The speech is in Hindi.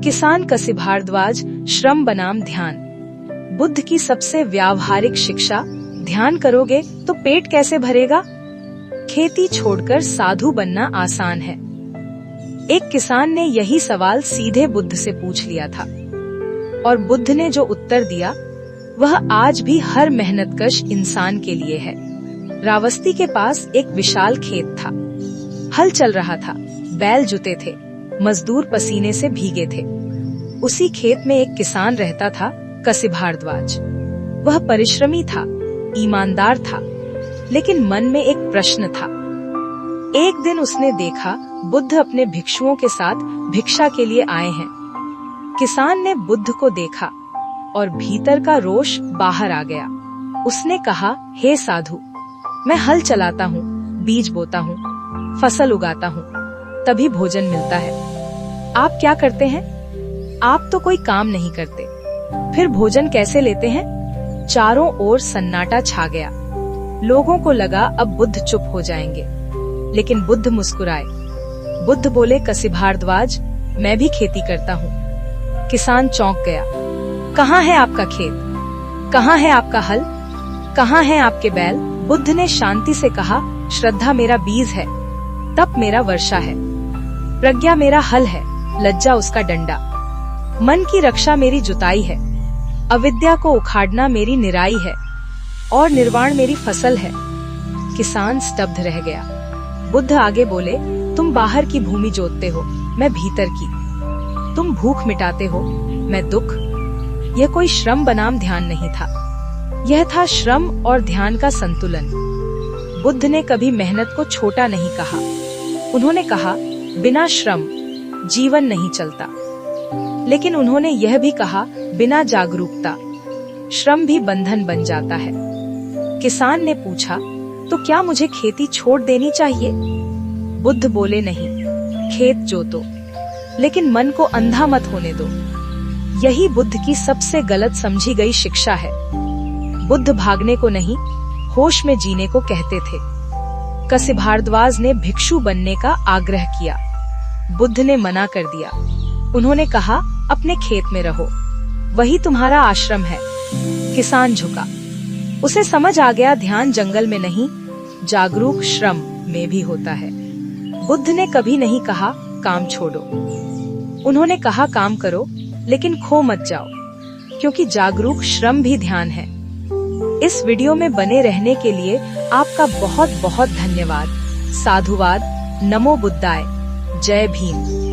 किसान कसिभ भारद्वाज, श्रम बनाम ध्यान। बुद्ध की सबसे व्यावहारिक शिक्षा, ध्यान करोगे तो पेट कैसे भरेगा। खेती छोड़कर साधु बनना आसान है। एक किसान ने यही सवाल सीधे बुद्ध से पूछ लिया था और बुद्ध ने जो उत्तर दिया वह आज भी हर मेहनतकश इंसान के लिए है। रावस्ती के पास एक विशाल खेत था। हल चल रहा था, बैल जुते थे, मजदूर पसीने से भीगे थे। उसी खेत में एक किसान रहता था, कसिभ भारद्वाज। वह परिश्रमी था, ईमानदार था, लेकिन मन में एक प्रश्न था। एक दिन उसने देखा बुद्ध अपने भिक्षुओं के साथ भिक्षा के लिए आए हैं। किसान ने बुद्ध को देखा और भीतर का रोष बाहर आ गया। उसने कहा, हे साधु, मैं हल चलाता हूँ, बीज बोता हूँ, फसल उगाता हूँ, तभी भोजन मिलता है। आप क्या करते हैं? आप तो कोई काम नहीं करते, फिर भोजन कैसे लेते हैं? चारों ओर सन्नाटा छा गया। लोगों को लगा अब बुद्ध चुप हो जाएंगे, लेकिन बुद्ध मुस्कुराए। बुद्ध बोले, कसिभ भारद्वाज, मैं भी खेती करता हूँ। किसान चौंक गया। कहाँ है आपका खेत? कहाँ है आपका हल? कहाँ है आपके बैल? बुद्ध ने शांति से कहा, श्रद्धा मेरा बीज है, तप मेरा वर्षा है, प्रज्ञा मेरा हल है, लज्जा उसका डंडा, मन की रक्षा मेरी जुताई है, अविद्या को उखाड़ना मेरी निराई है और निर्वाण मेरी फसल है। किसान स्तब्ध रह गया। बुद्ध आगे बोले, तुम बाहर की भूमि जोतते हो, मैं भीतर की। तुम भूख मिटाते हो, मैं दुख। यह कोई श्रम बनाम ध्यान नहीं था, यह था श्रम और ध्यान का संतुलन। बुद्ध ने कभी मेहनत को छोटा नहीं कहा। उन्होंने कहा, बिना श्रम जीवन नहीं चलता। लेकिन उन्होंने यह भी कहा, बिना जागरूकता श्रम भी बंधन बन जाता है। किसान ने पूछा, तो क्या मुझे खेती छोड़ देनी चाहिए? बुद्ध बोले, नहीं, खेत जोतो, लेकिन मन को अंधा मत होने दो। यही बुद्ध की सबसे गलत समझी गई शिक्षा है। बुद्ध भागने को नहीं, होश में जीने को कहते थे। कसिभ भारद्वाज ने भिक्षु बनने का आग्रह किया। बुद्ध ने मना कर दिया। उन्होंने कहा, अपने खेत में रहो, वही तुम्हारा आश्रम है। किसान झुका। उसे समझ आ गया, ध्यान जंगल में नहीं, जागरूक श्रम में भी होता है। बुद्ध ने कभी नहीं कहा, काम छोड़ो। उन्होंने कहा, काम करो, लेकिन खो मत जाओ, क्योंकि जागरूक श्रम भी ध्यान है। इस वीडियो में बने रहने के लिए आपका बहुत बहुत धन्यवाद। साधुवाद। नमो बुद्धाय। जय भीम।